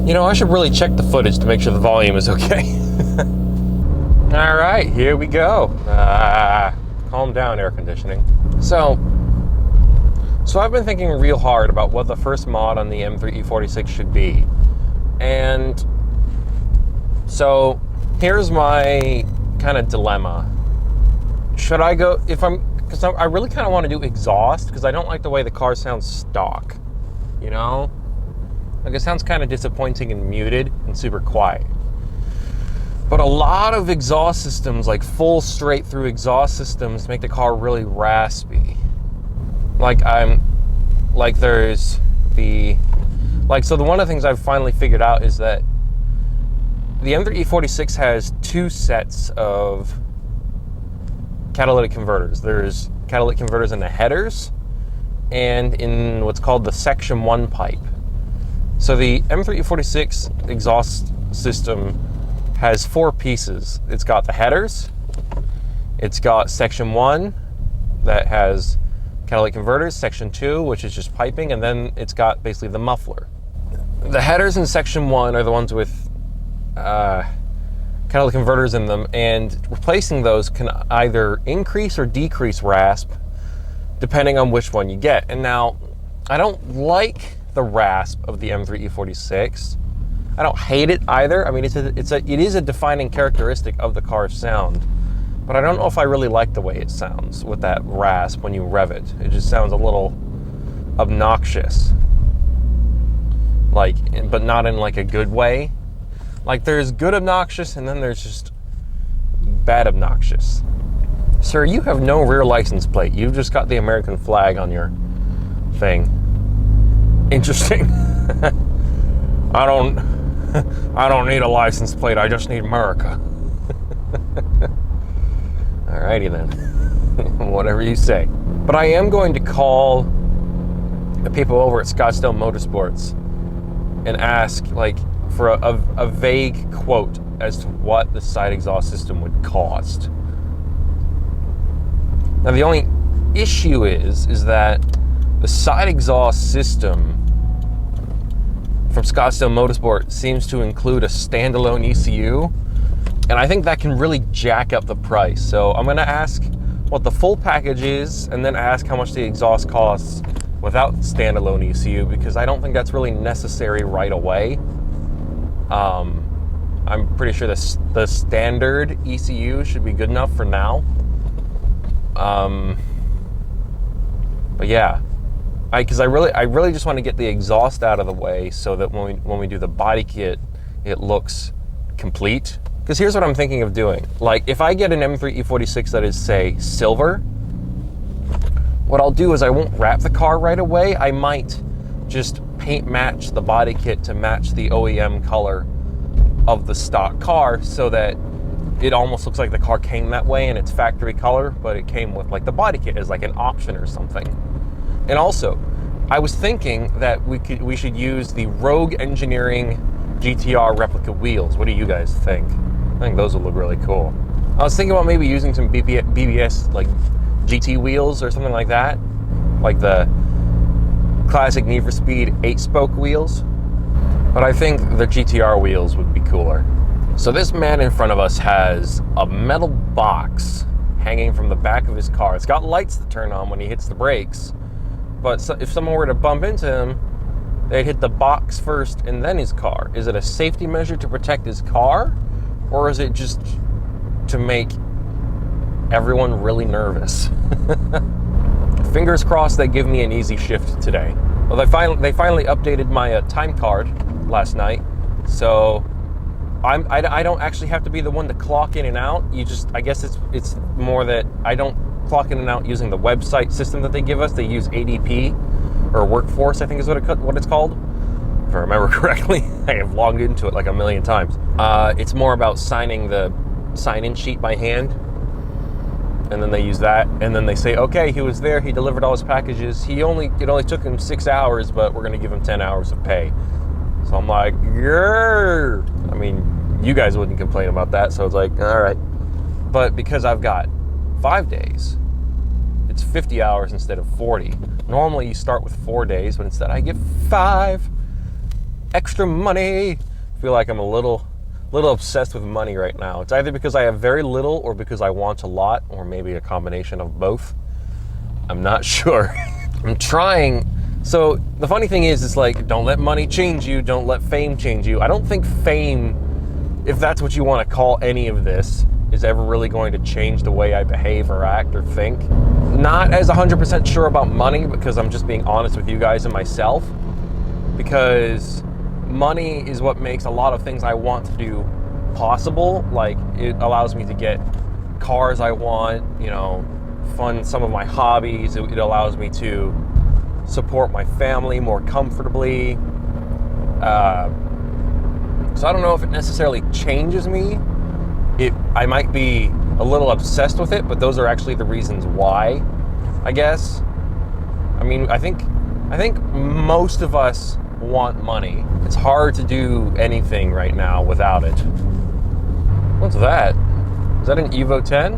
You know, I should really check the footage to make sure the volume is okay. All right, here we go. Calm down, air conditioning. So I've been thinking real hard about what the first mod on the M3 E46 should be. And so here's my kind of dilemma. Should I go, because I really kind of want to do exhaust, because I don't like the way the car sounds stock, you know? Like, it sounds kind of disappointing and muted and super quiet. But a lot of exhaust systems, like full straight through exhaust systems, make the car really raspy. So one of the things I've finally figured out is that the M3 E46 has two sets of catalytic converters. There's catalytic converters in the headers and in what's called the Section 1 pipe. So the M3 E46 exhaust system has four pieces. It's got the headers, it's got Section 1 that has catalytic converters, Section 2, which is just piping, and then it's got basically the muffler. The headers in Section 1 are the ones with catalytic converters in them, and replacing those can either increase or decrease rasp depending on which one you get. And now, I don't like the rasp of the M3 E46. I don't hate it either. I mean, it is a defining characteristic of the car's sound, but I don't know if I really like the way it sounds with that rasp when you rev it. It just sounds a little obnoxious, but not in like a good way. Like, there's good obnoxious, and then there's just bad obnoxious. Sir, you have no rear license plate. You've just got the American flag on your thing. Interesting. I don't need a license plate. I just need America. Alrighty then. Whatever you say. But I am going to call the people over at Scottsdale Motorsports and ask, for a vague quote as to what the side exhaust system would cost. Now, the only issue is that the side exhaust system from Scottsdale Motorsport seems to include a standalone ECU, and I think that can really jack up the price. So I'm going to ask what the full package is, and then ask how much the exhaust costs without standalone ECU, because I don't think that's really necessary right away. I'm pretty sure the standard ECU should be good enough for now. But yeah, because I really just want to get the exhaust out of the way so that when we do the body kit, it looks complete. Because here's what I'm thinking of doing. Like, if I get an M3 E46 that is, say, silver, what I'll do is I won't wrap the car right away. I might just paint match the body kit to match the OEM color of the stock car, so that it almost looks like the car came that way and it's factory color, but it came with like the body kit as like an option or something. And also, I was thinking that we should use the Rogue Engineering GTR replica wheels. What do you guys think? I think those would look really cool. I was thinking about maybe using some BBS like GT wheels or something like that, like the classic Need for Speed 8-spoke wheels. But I think the GTR wheels would be cooler. So this man in front of us has a metal box hanging from the back of his car. It's got lights that turn on when he hits the brakes. But if someone were to bump into him, they'd hit the box first and then his car. Is it a safety measure to protect his car? Or is it just to make everyone really nervous? Fingers crossed they give me an easy shift today. Well, they finally updated my time card last night, so I don't actually have to be the one to clock in and out. I guess it's more that I don't clock in and out using the website system that they give us. They use ADP, or Workforce, I think is what it's called, if I remember correctly. I have logged into it like a million times. It's more about signing the sign-in sheet by hand, and then they use that, and then they say, okay, he was there, he delivered all his packages, it only took him 6 hours, but we're going to give him 10 hours of pay. So I'm like, yeah. I mean, you guys wouldn't complain about that, so it's like, all right. But because I've got 5 days, it's 50 hours instead of 40. Normally you start with 4 days, but instead I get 5. extra money. I feel like I'm a little obsessed with money right now. It's either because I have very little or because I want a lot, or maybe a combination of both. I'm not sure. I'm trying. So the funny thing is like, don't let money change you. Don't let fame change you. I don't think fame, if that's what you want to call any of this, is ever really going to change the way I behave or act or think. Not as 100% sure about money, because I'm just being honest with you guys and myself. Because money is what makes a lot of things I want to do possible. Like, it allows me to get cars I want, you know, fund some of my hobbies. It allows me to support my family more comfortably. So I don't know if it necessarily changes me. I might be a little obsessed with it, but those are actually the reasons why, I guess. I mean, I think most of us want money. It's hard to do anything right now without it. What's that? Is that an Evo 10?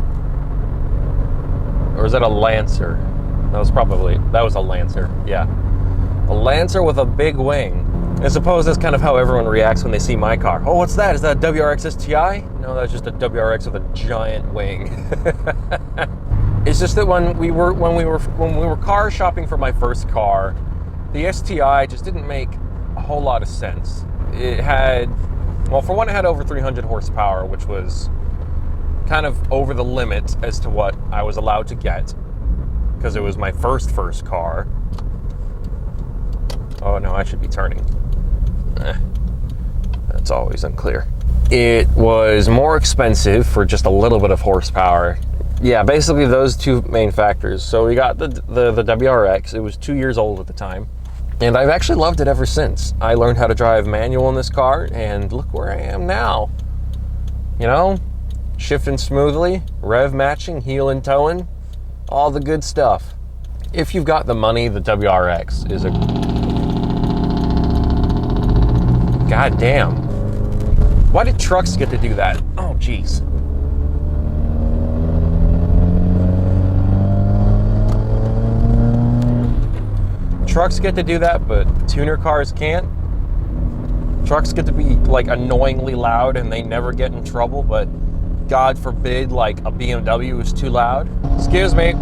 Or is that a Lancer? That was a Lancer, yeah. A Lancer with a big wing. I suppose that's kind of how everyone reacts when they see my car. Oh, what's that? Is that a WRX STI? No, that's just a WRX with a giant wing. It's just that when we were car shopping for my first car, the STI just didn't make a whole lot of sense. It had, well, for one, it had over 300 horsepower, which was kind of over the limit as to what I was allowed to get, because it was my first car. Oh no, I should be turning. That's always unclear. It was more expensive for just a little bit of horsepower. Yeah, basically those two main factors. So we got the WRX. It was 2 years old at the time, and I've actually loved it ever since. I learned how to drive manual in this car, and look where I am now. You know, shifting smoothly, rev matching, heel and towing, all the good stuff. If you've got the money, the WRX is a... God damn. Why did trucks get to do that? Oh, jeez. Trucks get to do that, but tuner cars can't. Trucks get to be, like, annoyingly loud and they never get in trouble, but God forbid, like, a BMW is too loud. Excuse me.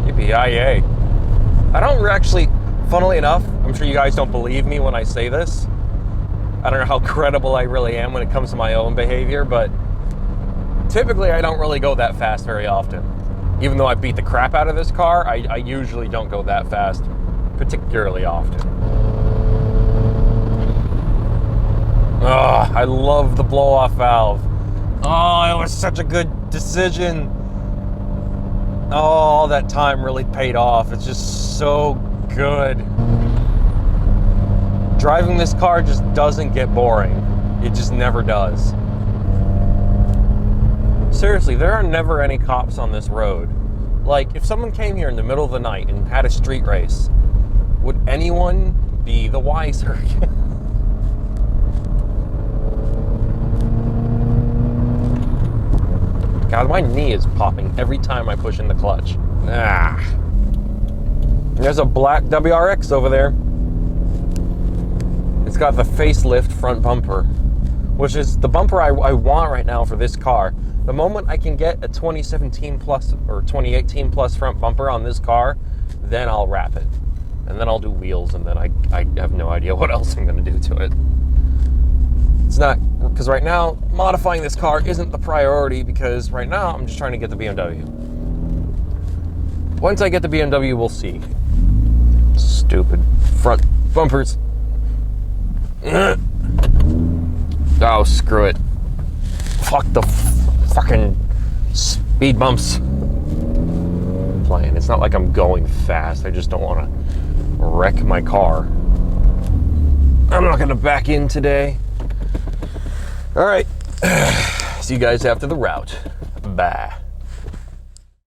Yippee-yi-yay. I don't actually, funnily enough, I'm sure you guys don't believe me when I say this. I don't know how credible I really am when it comes to my own behavior, but typically I don't really go that fast very often. Even though I beat the crap out of this car, I usually don't go that fast particularly often. Oh, I love the blow-off valve. Oh, it was such a good decision. Oh, all that time really paid off. It's just so good. Driving this car just doesn't get boring. It just never does. Seriously, there are never any cops on this road. Like, if someone came here in the middle of the night and had a street race, would anyone be the wiser? God, my knee is popping every time I push in the clutch. Ah. There's a black WRX over there. It's got the facelift front bumper, which is the bumper I want right now for this car. The moment I can get a 2017 plus or 2018 plus front bumper on this car, then I'll wrap it. And then I'll do wheels, and then I have no idea what else I'm going to do to it. It's not, because right now, modifying this car isn't the priority, because right now I'm just trying to get the BMW. Once I get the BMW, we'll see. Stupid front bumpers. Oh, screw it. Fuck the fucking speed bumps. Playing. It's not like I'm going fast. I just don't want to wreck my car. I'm not going to back in today. All right. See you guys after the route. Bye.